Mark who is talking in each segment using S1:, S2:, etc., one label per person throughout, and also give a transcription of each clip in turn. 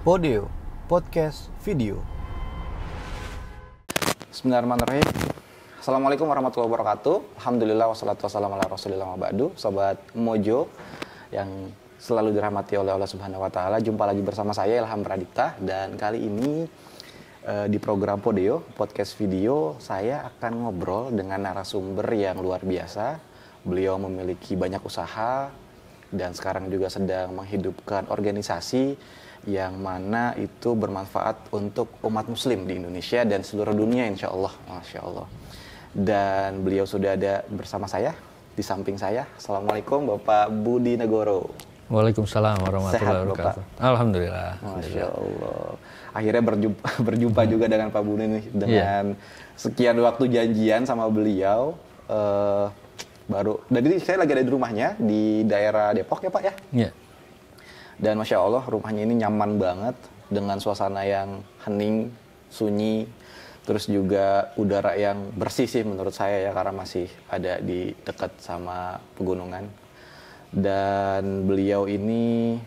S1: Podeo, podcast video. Bismillahirrahmanirrahim. Assalamualaikum warahmatullahi wabarakatuh. Alhamdulillah wassalatu wassalamu ala rasulillah wa ba'du. Sobat Mojo yang selalu dirahmati oleh Allah Subhanahu wa taala, jumpa lagi bersama saya Ilham Pradipta, dan kali ini di program Podeo, podcast video, saya akan ngobrol dengan narasumber yang luar biasa. Beliau memiliki banyak usaha dan sekarang juga sedang menghidupkan organisasi yang mana itu bermanfaat untuk umat muslim di Indonesia dan seluruh dunia, insya Allah. Masya Allah. Dan beliau sudah ada bersama saya, di samping saya. Assalamualaikum Bapak Budi Negoro.
S2: Waalaikumsalam warahmatullahi wabarakatuh. Alhamdulillah.
S1: Masya Allah. Akhirnya berjumpa juga dengan Pak Budi nih, dengan sekian waktu janjian sama beliau. Baru, jadi saya lagi ada di rumahnya di daerah Depok ya Pak ya?
S2: Iya.
S1: Dan Masya Allah rumahnya ini nyaman banget dengan suasana yang hening, sunyi, terus juga udara yang bersih sih menurut saya ya, karena masih ada di dekat sama pegunungan. Dan beliau ini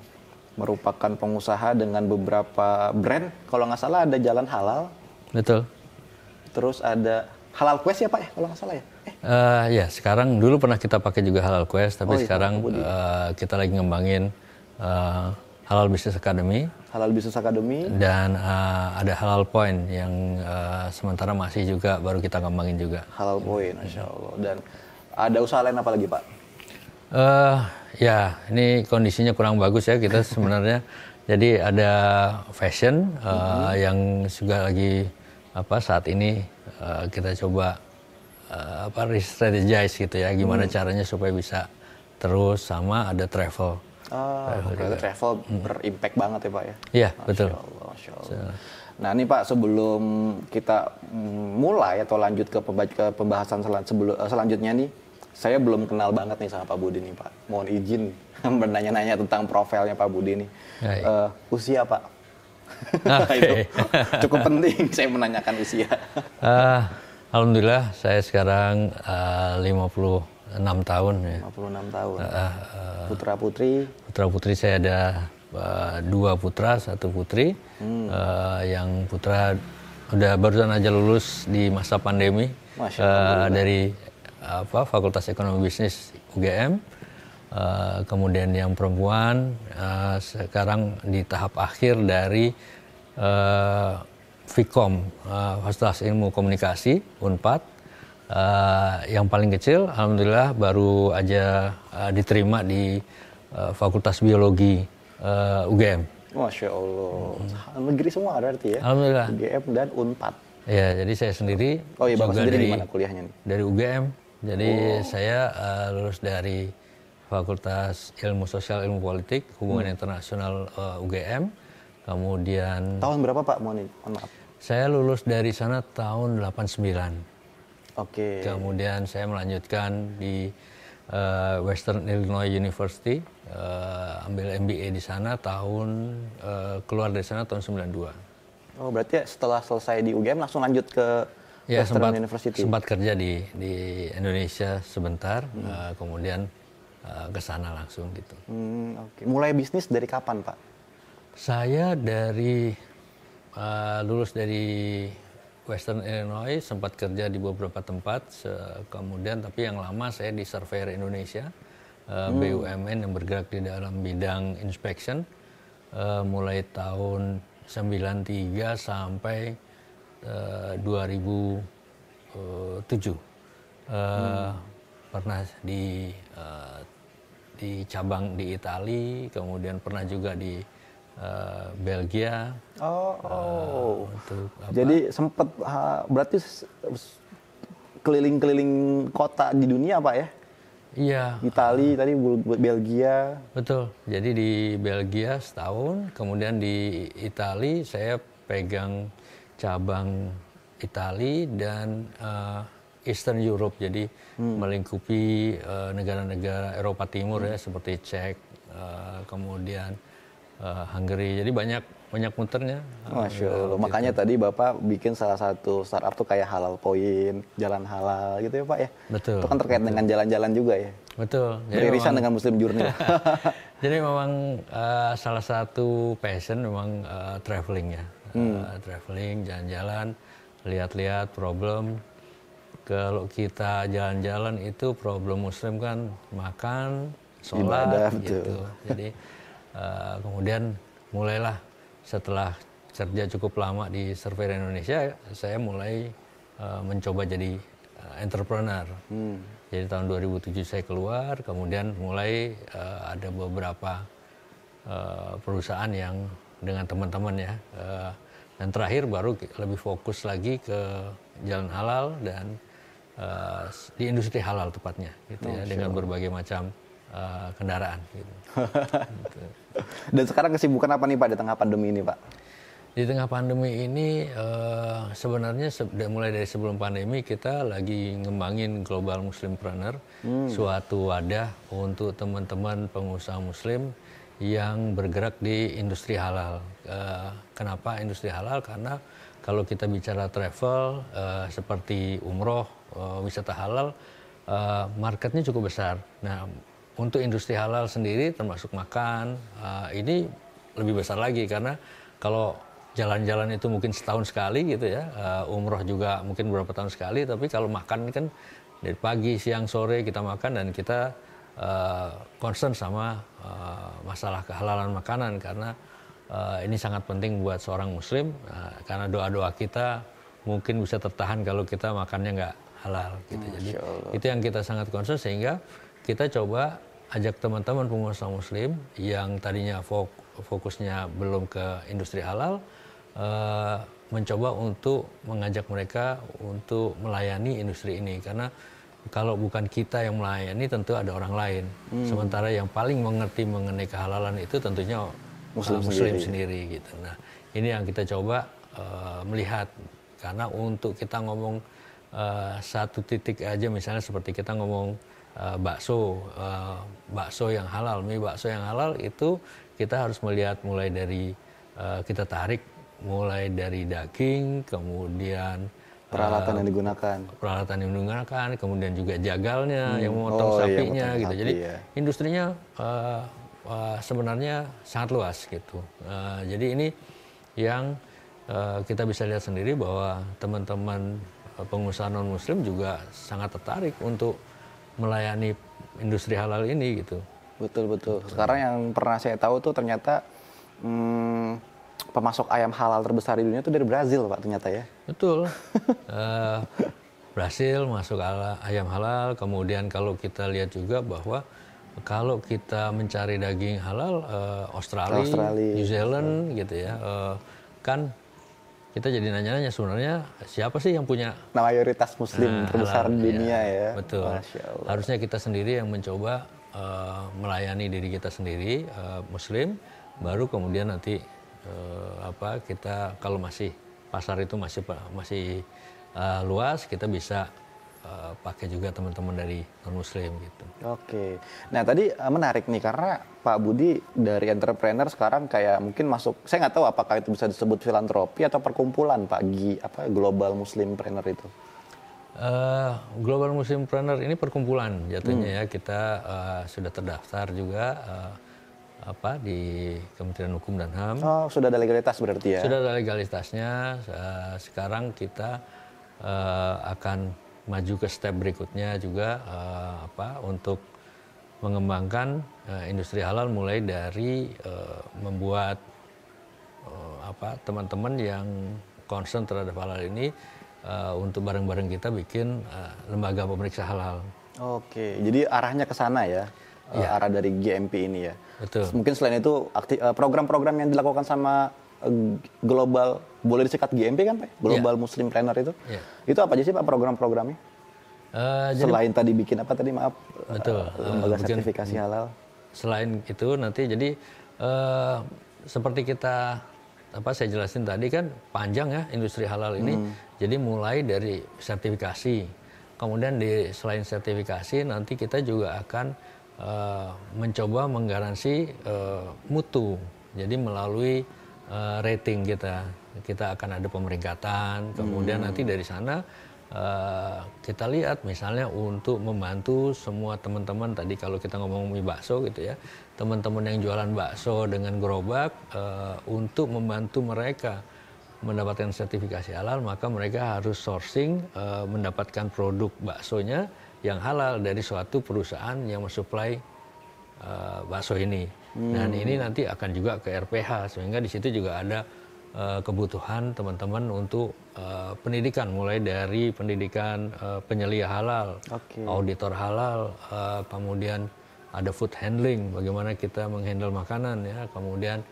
S1: merupakan pengusaha dengan beberapa brand, kalau nggak salah ada Jalan Halal.
S2: Betul.
S1: Terus ada Halal Quest ya Pak ya, kalau nggak salah ya?
S2: Ya sekarang dulu pernah kita pakai juga Halal Quest, tapi sekarang kita lagi ngembangin Halal Business Academy.
S1: Halal Business Academy. Dan
S2: ada Halal Point yang sementara masih juga baru kita ngembangin juga.
S1: Halal Point, Masya Allah. Dan ada usaha lain apa lagi Pak?
S2: Ya ini kondisinya kurang bagus ya kita sebenarnya. Jadi ada fashion yang juga lagi saat ini kita coba re-strategize gitu ya, gimana caranya supaya bisa terus, sama ada travel.
S1: Travel berimpact banget ya Pak ya?
S2: Iya, betul.
S1: Masya Allah. Nah ini Pak, sebelum kita mulai atau lanjut ke pembahasan selanjutnya nih, saya belum kenal banget nih sama Pak Budi nih Pak. Mohon izin bertanya-nanya tentang profilnya Pak Budi nih. Usia Pak? Itu cukup penting saya menanyakan usia.
S2: Alhamdulillah saya sekarang 56 tahun ya.
S1: 56 tahun. Putra-putri? Putra-putri
S2: saya ada 2 putra, 1 putri. Yang putra barusan aja lulus di masa pandemi dari Fakultas Ekonomi Bisnis UGM. Kemudian yang perempuan sekarang di tahap akhir dari Vkom, Fakultas Ilmu Komunikasi Unpad. Yang paling kecil, alhamdulillah baru aja diterima di Fakultas Biologi UGM.
S1: Masya Allah, negeri semua berarti ya?
S2: Alhamdulillah.
S1: UGM dan Unpad.
S2: Ya, jadi saya sendiri.
S1: Oh iya, Bapak sendiri di mana kuliahnya nih?
S2: Dari UGM. Jadi saya lulus dari Fakultas Ilmu Sosial Ilmu Politik Hubungan Internasional UGM. Kemudian.
S1: Tahun berapa Pak? Mohon maaf.
S2: Saya lulus dari sana tahun 89.
S1: Oke.
S2: Kemudian saya melanjutkan di Western Illinois University, ambil MBA di sana keluar dari sana tahun 92. Oh,
S1: berarti setelah selesai di UGM langsung lanjut ke Western University?
S2: Sempat kerja di Indonesia sebentar, kemudian ke sana langsung gitu.
S1: Oke. Mulai bisnis dari kapan Pak?
S2: Saya lulus dari Western Illinois, sempat kerja di beberapa tempat, kemudian tapi yang lama saya di Surveyor Indonesia, BUMN yang bergerak di dalam bidang inspection, mulai tahun 93 sampai 2007. Pernah di cabang di Italia, kemudian pernah juga di Belgia.
S1: Jadi sempat berarti keliling-keliling kota di dunia Pak ya?
S2: Iya.
S1: Italia tadi, Belgia.
S2: Betul. Jadi di Belgia setahun, kemudian di Italia saya pegang cabang Italia dan Eastern Europe. Jadi melingkupi negara-negara Eropa Timur ya, seperti Czech, kemudian Hungary. Jadi banyak muternya.
S1: Masya Allah. Makanya tadi Bapak bikin salah satu startup tuh kayak Halal Point, Jalan Halal gitu ya Pak ya?
S2: Betul.
S1: Itu kan terkait dengan jalan-jalan juga ya?
S2: Betul.
S1: Beririsan dengan Muslim Journey.
S2: Jadi memang salah satu passion memang traveling ya. Traveling, jalan-jalan, lihat-lihat problem. Kalau kita jalan-jalan itu problem Muslim kan makan, sholat, gitu. Jadi kemudian mulailah setelah kerja cukup lama di Surveyor Indonesia, saya mulai mencoba jadi entrepreneur. Jadi tahun 2007 saya keluar, kemudian mulai ada beberapa perusahaan yang dengan teman-teman ya. Dan terakhir baru lebih fokus lagi ke jalan halal dan di industri halal tepatnya, gitu ya, dengan berbagai macam kendaraan. Gitu.
S1: Dan sekarang kesibukan apa nih Pak di tengah pandemi ini Pak?
S2: Di tengah pandemi ini sebenarnya mulai dari sebelum pandemi kita lagi ngembangin Global Muslimpreneur, suatu wadah untuk teman-teman pengusaha Muslim yang bergerak di industri halal. Kenapa industri halal? Karena kalau kita bicara travel seperti umroh, wisata halal, marketnya cukup besar. Nah, untuk industri halal sendiri termasuk makan, ini lebih besar lagi karena kalau jalan-jalan itu mungkin setahun sekali gitu ya, umroh juga mungkin beberapa tahun sekali, tapi kalau makan kan dari pagi, siang, sore kita makan dan kita concern sama masalah kehalalan makanan karena ini sangat penting buat seorang muslim karena doa-doa kita mungkin bisa tertahan kalau kita makannya nggak halal gitu. Jadi itu yang kita sangat concern sehingga kita coba ajak teman-teman pengusaha muslim yang tadinya fokusnya belum ke industri halal, mencoba untuk mengajak mereka untuk melayani industri ini karena kalau bukan kita yang melayani tentu ada orang lain. Sementara yang paling mengerti mengenai kehalalan itu tentunya Muslim sendiri gitu. Nah, ini yang kita coba melihat karena untuk kita ngomong satu titik aja misalnya seperti kita ngomong bakso yang halal, mie bakso yang halal itu kita harus melihat mulai dari kita tarik mulai dari daging, kemudian
S1: peralatan yang digunakan,
S2: kemudian juga jagalnya yang memotong sapinya gitu. Jadi industrinya sebenarnya sangat luas gitu. Jadi ini yang kita bisa lihat sendiri bahwa teman-teman pengusaha non muslim juga sangat tertarik untuk melayani industri halal ini gitu.
S1: Betul. Sekarang yang pernah saya tahu tuh ternyata pemasok ayam halal terbesar di dunia itu dari Brazil Pak ternyata ya.
S2: Betul. Brazil masuk ayam halal. Kemudian kalau kita lihat juga bahwa kalau kita mencari daging halal Australia, New Zealand gitu ya, kan kita jadi nanya-nanya sebenarnya siapa sih yang punya
S1: mayoritas muslim terbesar di dunia ya.
S2: Betul. Harusnya kita sendiri yang mencoba melayani diri kita sendiri muslim, baru kemudian nanti kita kalau masih pasar itu masih luas kita bisa pakai juga teman-teman dari non muslim gitu.
S1: Oke. Nah tadi menarik nih karena Pak Budi dari entrepreneur sekarang kayak mungkin masuk, saya nggak tahu apakah itu bisa disebut filantropi atau perkumpulan Pak Global Muslimpreneur itu.
S2: Global Muslimpreneur ini perkumpulan jatuhnya ya, kita sudah terdaftar juga di Kementerian Hukum dan HAM.
S1: Oh, sudah ada legalitas berarti ya?
S2: Sudah ada legalitasnya. Sekarang kita akan maju ke step berikutnya juga untuk mengembangkan industri halal mulai dari membuat teman-teman yang concern terhadap halal ini untuk bareng-bareng kita bikin lembaga pemeriksa halal.
S1: Oke, jadi arahnya ke sana ya? Arah dari GMP ini ya.
S2: Betul.
S1: Mungkin selain itu program-program yang dilakukan sama Global, boleh disingkat GMP kan Pak? Global Muslimpreneur itu? Itu apa aja sih Pak program-programnya? Selain tadi bikin lembaga sertifikasi halal.
S2: Selain itu nanti jadi seperti kita saya jelasin tadi kan panjang ya industri halal ini. Jadi mulai dari sertifikasi, kemudian selain sertifikasi nanti kita juga akan mencoba menggaransi mutu. Jadi melalui rating kita akan ada pemeringkatan, kemudian nanti dari sana kita lihat misalnya untuk membantu semua teman-teman tadi kalau kita ngomong mie bakso gitu ya, teman-teman yang jualan bakso dengan gerobak, untuk membantu mereka mendapatkan sertifikasi halal, maka mereka harus sourcing, mendapatkan produk baksonya yang halal dari suatu perusahaan yang mensuplai bakso ini. Dan ini nanti akan juga ke RPH, sehingga di situ juga ada kebutuhan teman-teman untuk pendidikan, mulai dari pendidikan penyelia halal, auditor halal, kemudian ada food handling, bagaimana kita menghandle makanan ya, kemudian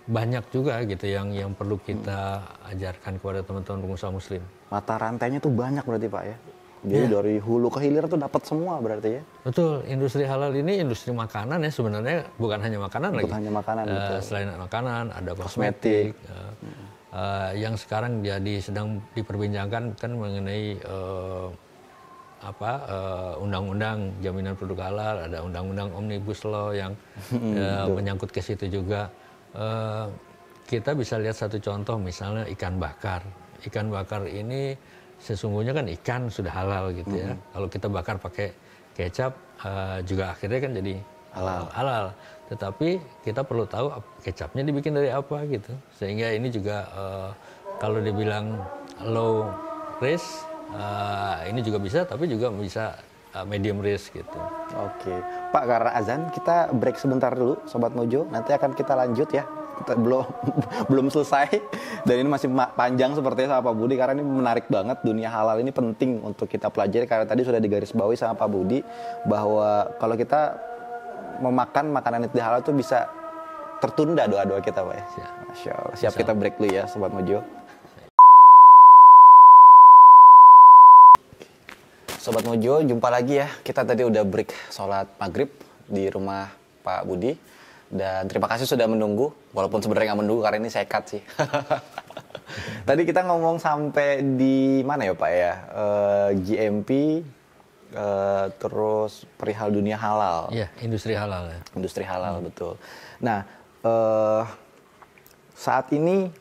S2: banyak juga gitu yang perlu kita ajarkan kepada teman-teman pengusaha muslim.
S1: Mata rantainya tuh banyak berarti Pak ya? Jadi dari hulu ke hilir tuh dapat semua berarti ya?
S2: Betul, industri halal ini industri makanan ya sebenarnya, bukan hanya makanan lagi.
S1: Bukan hanya makanan, betul.
S2: Selain makanan, ada kosmetik. Yang sekarang jadi sedang diperbincangkan kan mengenai undang-undang jaminan produk halal, ada undang-undang omnibus law yang menyangkut ke situ juga. Kita bisa lihat satu contoh misalnya ikan bakar. Ikan bakar ini sesungguhnya kan ikan sudah halal gitu ya. Kalau kita bakar pakai kecap juga akhirnya kan jadi halal. Tetapi kita perlu tahu kecapnya dibikin dari apa gitu. Sehingga ini juga kalau dibilang low risk, ini juga bisa, tapi juga bisa medium risk gitu.
S1: Oke, Pak, karena azan kita break sebentar dulu, Sobat Mojo. Nanti akan kita lanjut ya. Kita belum selesai dan ini masih panjang sepertinya sama Pak Budi, karena ini menarik banget. Dunia halal ini penting untuk kita pelajari, karena tadi sudah digarisbawahi sama Pak Budi bahwa kalau kita memakan makanan yang tidak halal itu bisa tertunda doa-doa kita, Pak ya. Masya Allah. Siap, kita break dulu ya Sobat Mojo. Sobat Mojo, jumpa lagi ya. Kita tadi udah break sholat maghrib di rumah Pak Budi. Dan terima kasih sudah menunggu, walaupun sebenarnya nggak menunggu karena ini saya cut sih. Tadi kita ngomong sampai di mana ya Pak ya? GMP, terus perihal dunia halal.
S2: Iya, industri halal ya.
S1: Industri halal, betul. Nah, saat ini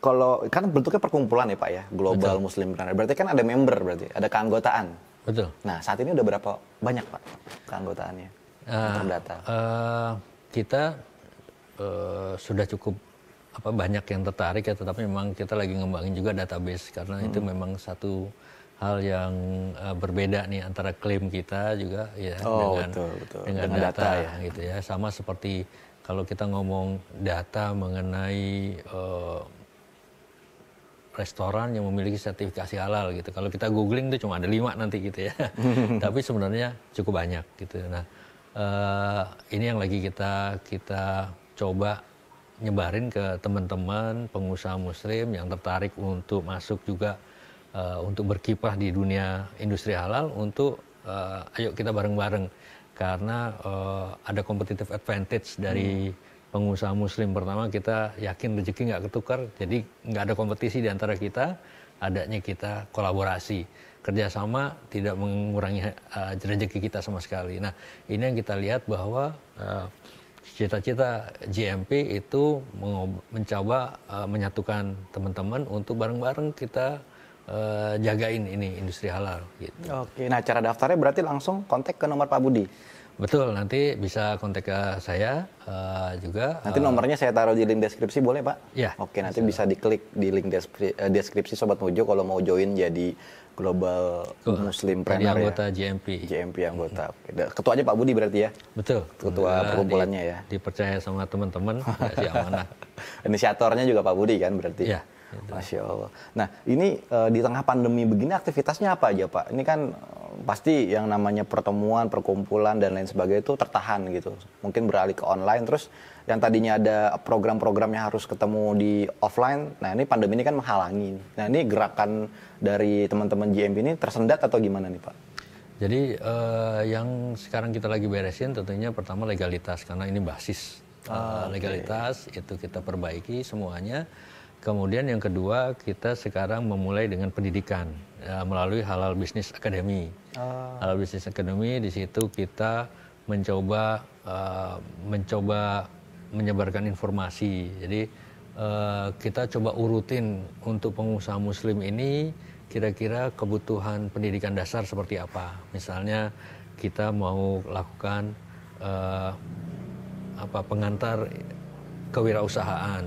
S1: kalau kan bentuknya perkumpulan ya Pak ya, Global Muslim Planner. Berarti kan ada member, berarti ada keanggotaan.
S2: Betul.
S1: Nah, saat ini udah berapa banyak Pak keanggotaannya? Terdata.
S2: Kita sudah cukup banyak yang tertarik ya, tetapi memang kita lagi ngembangin juga database, karena itu memang satu hal yang berbeda nih antara klaim kita juga ya dengan data ya gitu ya. Sama seperti kalau kita ngomong data mengenai restoran yang memiliki sertifikasi halal gitu. Kalau kita googling itu cuma ada 5 nanti gitu ya. Tapi sebenarnya cukup banyak gitu. Nah, ini yang lagi kita coba nyebarin ke teman-teman pengusaha muslim yang tertarik untuk masuk juga, untuk berkiprah di dunia industri halal, untuk ayo kita bareng-bareng, karena ada competitive advantage dari pengusaha muslim. Pertama, kita yakin rezeki nggak ketukar, jadi nggak ada kompetisi di antara kita, adanya kita kolaborasi, kerjasama tidak mengurangi rezeki kita sama sekali. Nah, ini yang kita lihat bahwa cita-cita GMP itu mencoba menyatukan teman-teman untuk bareng-bareng kita jagain ini industri halal gitu.
S1: Oke, nah cara daftarnya berarti langsung kontak ke nomor Pak Budi?
S2: Betul, nanti bisa kontak ke saya juga.
S1: Nanti nomornya saya taruh di link deskripsi, boleh Pak?
S2: Ya.
S1: Oke, nanti bisa diklik di link deskripsi Sobat Mojo kalau mau join jadi Global Muslim Planner ya.
S2: Anggota GMP.
S1: GMP anggota. Oke. Ketuanya Pak Budi berarti ya?
S2: Betul.
S1: Ketua perkumpulannya ya?
S2: Dipercaya sama teman-teman, kasih amanah.
S1: Inisiatornya juga Pak Budi kan berarti?
S2: Iya.
S1: Masya Allah. Nah, ini di tengah pandemi begini aktivitasnya apa aja Pak? Ini kan pasti yang namanya pertemuan, perkumpulan dan lain sebagainya itu tertahan gitu. Mungkin beralih ke online, terus yang tadinya ada program-programnya harus ketemu di offline. Nah, ini pandemi ini kan menghalangi. Nah, ini gerakan dari teman-teman GMP ini tersendat atau gimana nih Pak?
S2: Jadi yang sekarang kita lagi beresin tentunya pertama legalitas, karena ini basis legalitas itu kita perbaiki semuanya. Kemudian yang kedua, kita sekarang memulai dengan pendidikan melalui Halal Business Academy. Halal Business Academy, di situ kita mencoba menyebarkan informasi. Jadi kita coba urutin untuk pengusaha muslim ini kira-kira kebutuhan pendidikan dasar seperti apa. Misalnya kita mau lakukan pengantar kewirausahaan,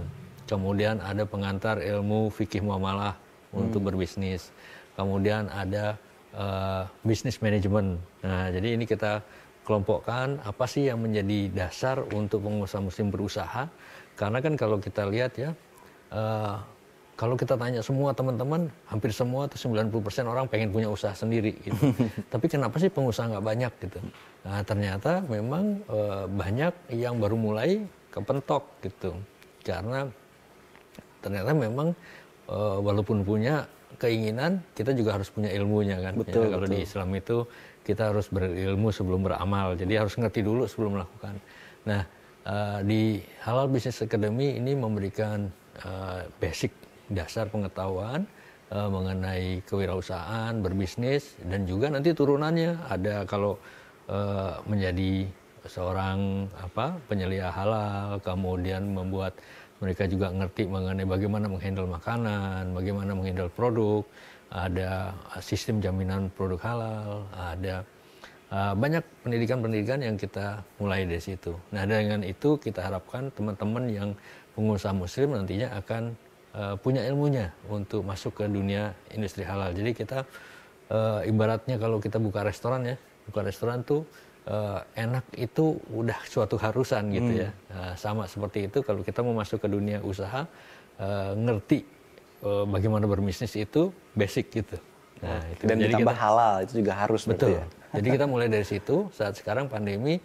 S2: kemudian ada pengantar ilmu fikih muamalah untuk berbisnis, kemudian ada bisnis manajemen. Nah, jadi ini kita kelompokkan apa sih yang menjadi dasar untuk pengusaha muslim berusaha. Karena kan kalau kita lihat ya, kalau kita tanya semua teman-teman, hampir semua tuh 90% orang pengen punya usaha sendiri gitu. Tapi kenapa sih pengusaha nggak banyak gitu? Nah, ternyata memang banyak yang baru mulai kepentok gitu. Karena ternyata memang walaupun punya keinginan, kita juga harus punya ilmunya kan.
S1: Betul,
S2: ya, kalau
S1: betul.
S2: di Islam itu kita harus berilmu sebelum beramal. Jadi harus ngerti dulu sebelum melakukan. Nah, di Halal Business Academy ini memberikan basic dasar pengetahuan mengenai kewirausahaan, berbisnis, dan juga nanti turunannya ada kalau menjadi seorang penyelia halal, kemudian membuat mereka juga ngerti mengenai bagaimana menghandle makanan, bagaimana menghandle produk, ada sistem jaminan produk halal, ada banyak pendidikan-pendidikan yang kita mulai dari situ. Nah, dengan itu kita harapkan teman-teman yang pengusaha muslim nantinya akan punya ilmunya untuk masuk ke dunia industri halal. Jadi kita ibaratnya kalau kita buka restoran tuh enak itu udah suatu harusan gitu ya. Sama seperti itu kalau kita mau masuk ke dunia usaha, ngerti bagaimana berbisnis itu basic gitu.
S1: Nah, itu. Dan jadi ditambah halal itu juga harus.
S2: Betul.
S1: Ya?
S2: Jadi kita mulai dari situ. Saat sekarang pandemi,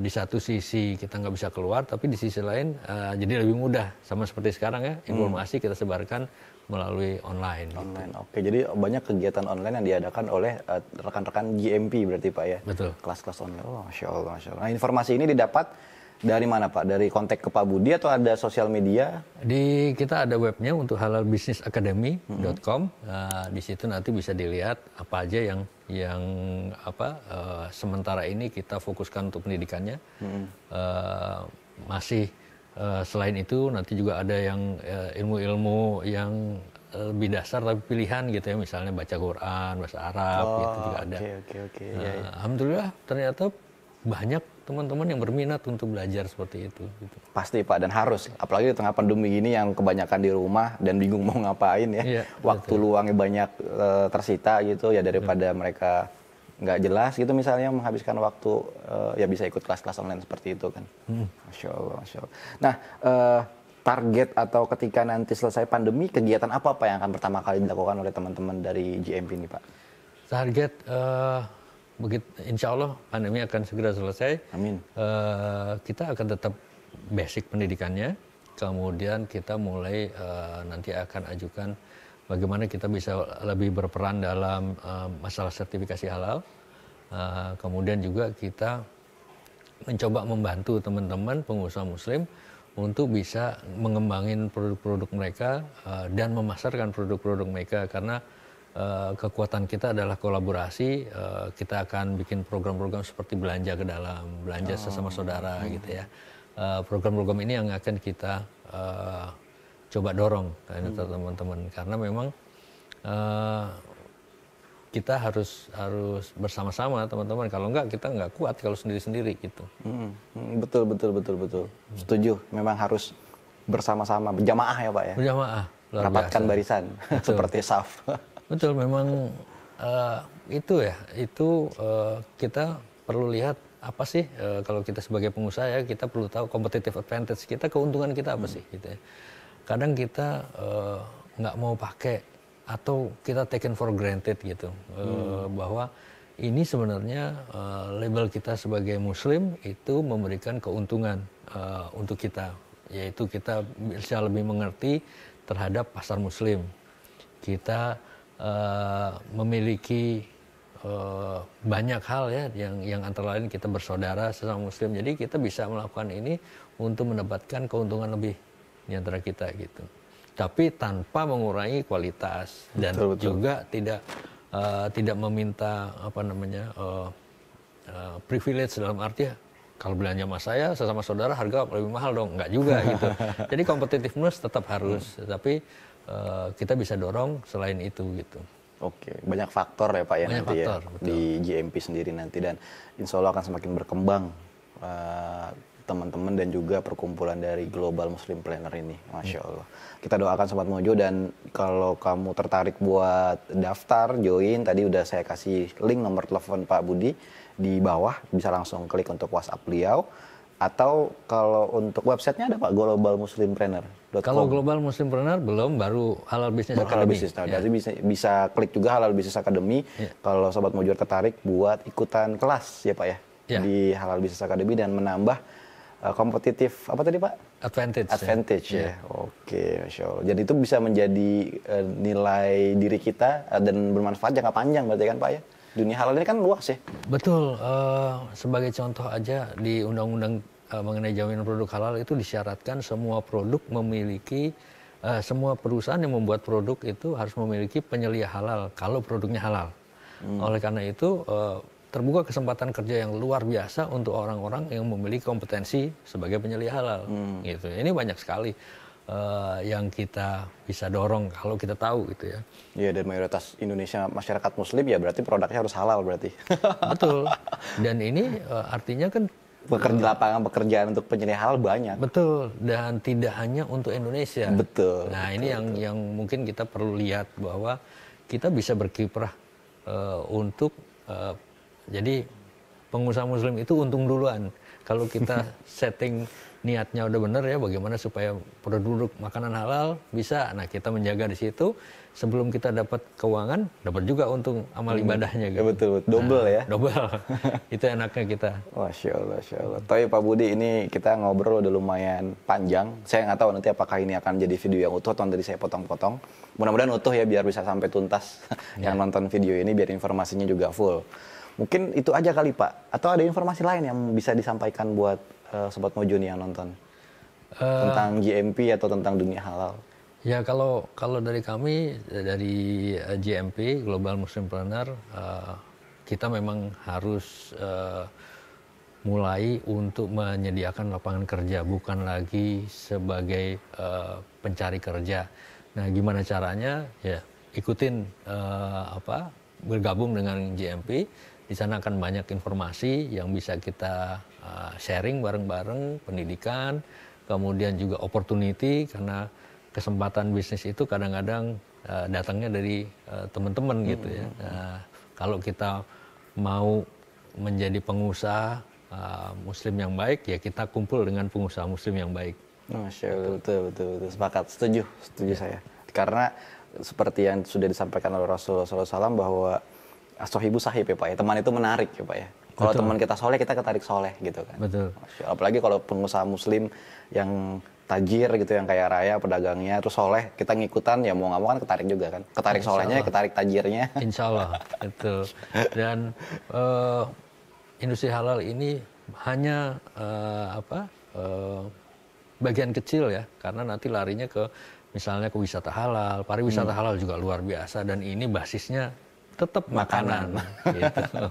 S2: di satu sisi kita nggak bisa keluar, tapi di sisi lain jadi lebih mudah. Sama seperti sekarang ya, informasi kita sebarkan melalui online.
S1: Online, gitu. Oke. Jadi banyak kegiatan online yang diadakan oleh rekan-rekan GMP berarti Pak ya?
S2: Betul.
S1: Kelas-kelas online. Oh, Masya Allah, Masya Allah. Nah, informasi ini didapat dari mana Pak? Dari kontak ke Pak Budi atau ada sosial media?
S2: Kita ada webnya untuk halalbusinessacademy.com. Di situ nanti bisa dilihat apa aja yang sementara ini kita fokuskan untuk pendidikannya. Masih selain itu nanti juga ada yang ilmu-ilmu yang lebih dasar tapi pilihan gitu ya, misalnya baca Quran, bahasa Arab gitu juga ada.
S1: Oke.
S2: Alhamdulillah ternyata banyak teman-teman yang berminat untuk belajar seperti itu. Gitu.
S1: Pasti Pak, dan harus. Apalagi di tengah pandemi ini yang kebanyakan di rumah dan bingung mau ngapain ya.
S2: Iya,
S1: waktu
S2: betul.
S1: luangnya banyak tersita gitu ya, daripada mereka nggak jelas gitu misalnya menghabiskan waktu, ya bisa ikut kelas-kelas online seperti itu kan. Masya Allah, Masya Allah. Nah, target atau ketika nanti selesai pandemi, kegiatan apa yang akan pertama kali dilakukan oleh teman-teman dari GMP ini Pak?
S2: Target insya Allah pandemi akan segera selesai.
S1: Amin.
S2: Kita akan tetap basic pendidikannya, kemudian kita mulai nanti akan ajukan bagaimana kita bisa lebih berperan dalam masalah sertifikasi halal. Kemudian juga kita mencoba membantu teman-teman pengusaha muslim untuk bisa mengembangin produk-produk mereka dan memasarkan produk-produk mereka, karena kekuatan kita adalah kolaborasi. Kita akan bikin program-program seperti belanja ke dalam, belanja sesama saudara gitu ya. Program-program ini yang akan kita coba dorong teman-teman, karena memang kita harus bersama-sama teman-teman. Kalau enggak kita nggak kuat kalau sendiri-sendiri gitu.
S1: Betul. Setuju. Memang harus bersama-sama, berjamaah ya Pak ya.
S2: Berjamaah.
S1: Rapatkan barisan seperti saf.
S2: Betul, memang itu kita perlu lihat apa sih kalau kita sebagai pengusaha ya, kita perlu tahu competitive advantage kita, keuntungan kita apa sih gitu ya. Kadang kita nggak mau pakai atau kita taken for granted gitu, bahwa ini sebenarnya label kita sebagai muslim itu memberikan keuntungan untuk kita, yaitu kita bisa lebih mengerti terhadap pasar muslim. Kita memiliki banyak hal ya yang antara lain kita bersaudara sesama muslim, jadi kita bisa melakukan ini untuk mendapatkan keuntungan lebih di antara kita gitu, tapi tanpa mengurangi kualitas dan betul. Juga tidak meminta privilege dalam arti kalau belanja sama saya sesama saudara harga lebih mahal dong, nggak juga gitu. Jadi competitiveness tetap harus, tapi kita bisa dorong selain itu gitu.
S1: Oke, banyak faktor ya Pak ya
S2: Banyak
S1: nanti
S2: faktor,
S1: ya
S2: betul.
S1: di GMP sendiri nanti, dan insya Allah akan semakin berkembang teman-teman dan juga perkumpulan dari Global Muslim Planner ini, Masya Allah. Kita doakan Sobat Mojo, dan kalau kamu tertarik buat daftar, join, tadi udah saya kasih link nomor telepon Pak Budi di bawah, bisa langsung klik untuk WhatsApp beliau. Atau kalau untuk websitenya ada Pak, globalmuslimpreneur.com.
S2: Kalau Global Muslimpreneur belum, baru Halal Business
S1: Halal
S2: Academy.
S1: Business. Nah, berarti bisa klik juga Halal Business Academy. Kalau Sobat Mojo tertarik buat ikutan kelas ya Pak ya, di Halal Business Academy dan menambah kompetitif apa tadi Pak? Advantage ya. Oke, Masya Allah. Jadi itu bisa menjadi nilai diri kita dan bermanfaat jangka panjang berarti kan Pak ya? Dunia halal ini kan luas ya.
S2: Betul. Sebagai contoh aja, di Undang-Undang mengenai jaminan produk halal itu disyaratkan semua produk memiliki, semua perusahaan yang membuat produk itu harus memiliki penyelia halal kalau produknya halal. Oleh karena itu terbuka kesempatan kerja yang luar biasa untuk orang-orang yang memiliki kompetensi sebagai penyelia halal. Gitu. Ini banyak sekali yang kita bisa dorong kalau kita tahu gitu ya.
S1: Iya, dan mayoritas Indonesia masyarakat Muslim ya, berarti produknya harus halal berarti.
S2: Betul. Dan ini artinya kan
S1: lapangan pekerjaan untuk penyelia halal banyak.
S2: Betul, dan tidak hanya untuk Indonesia.
S1: Betul.
S2: Nah, ini yang mungkin kita perlu lihat, bahwa kita bisa berkiprah untuk jadi pengusaha Muslim itu untung duluan. Kalau kita setting niatnya udah benar ya, bagaimana supaya produk makanan halal bisa, nah kita menjaga di situ, sebelum kita dapat keuangan, dapat juga untung amal ibadahnya gitu.
S1: Ya, betul, double ya.
S2: Double. Itu enaknya kita.
S1: Masya Allah, Masya Allah. Tapi Pak Budi, ini kita ngobrol udah lumayan panjang. Saya nggak tahu nanti apakah ini akan jadi video yang utuh atau tadi saya potong-potong. Mudah-mudahan utuh ya, biar bisa sampai tuntas yang nonton video ini, biar informasinya juga full. Mungkin itu aja kali Pak, atau ada informasi lain yang bisa disampaikan buat Sobat Mojo nih yang nonton tentang GMP atau tentang dunia halal?
S2: Ya, kalau dari kami, dari GMP Global Muslimpreneur, kita memang harus mulai untuk menyediakan lapangan kerja, bukan lagi sebagai pencari kerja. Nah, gimana caranya? Ya, ikutin bergabung dengan GMP. Di sana akan banyak informasi yang bisa kita sharing bareng-bareng, pendidikan, kemudian juga opportunity, karena kesempatan bisnis itu kadang-kadang datangnya dari teman-teman gitu ya. Nah, kalau kita mau menjadi pengusaha Muslim yang baik, ya kita kumpul dengan pengusaha Muslim yang baik.
S1: Masya Allah, betul. Sepakat, setuju saya. Karena seperti yang sudah disampaikan oleh Rasulullah SAW bahwa sohibu sahib ya Pak ya, teman itu menarik ya Pak ya. Kalau teman kita soleh, kita ketarik soleh gitu kan.
S2: Betul.
S1: Apalagi kalau pengusaha Muslim yang tajir gitu, yang kaya raya, pedagangnya, terus soleh, kita ngikutan, ya mau nggak mau kan ketarik juga kan. Ketarik solehnya, ketarik tajirnya.
S2: Insya Allah, betul. Dan industri halal ini hanya bagian kecil ya, karena nanti larinya ke misalnya ke wisata halal, pariwisata halal juga luar biasa, dan ini basisnya tetap makanan. Gitu.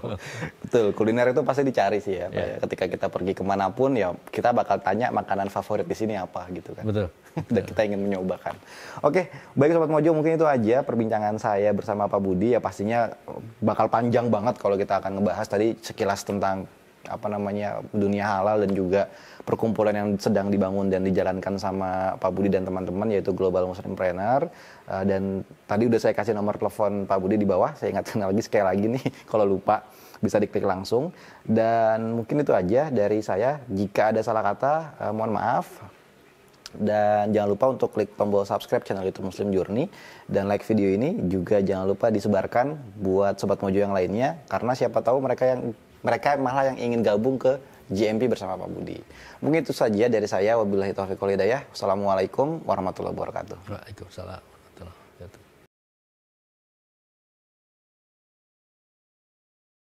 S1: Betul, kuliner itu pasti dicari sih ya, Pak ya. Ketika kita pergi kemanapun ya kita bakal tanya makanan favorit di sini apa gitu kan.
S2: Betul.
S1: Dan kita ingin mencobakan. Oke, baik Sobat Mojo, mungkin itu aja perbincangan saya bersama Pak Budi. Ya pastinya bakal panjang banget kalau kita akan ngebahas tadi sekilas tentang dunia halal dan juga perkumpulan yang sedang dibangun dan dijalankan sama Pak Budi dan teman-teman, yaitu Global Muslimpreneur. Dan tadi udah saya kasih nomor telepon Pak Budi di bawah. Saya ingatkan lagi sekali lagi nih, kalau lupa bisa diklik langsung. Dan mungkin itu aja dari saya. Jika ada salah kata, mohon maaf. Dan jangan lupa untuk klik tombol subscribe channel YouTube Muslim Journey, dan like video ini juga jangan lupa disebarkan buat Sobat Mojo yang lainnya, karena siapa tahu mereka malah yang ingin gabung ke GMP bersama Pak Budi. Mungkin itu saja dari saya. Wabillahi taufiq wal hidayah. Wassalamualaikum warahmatullahi wabarakatuh.
S2: Waalaikumsalam warahmatullahi wabarakatuh.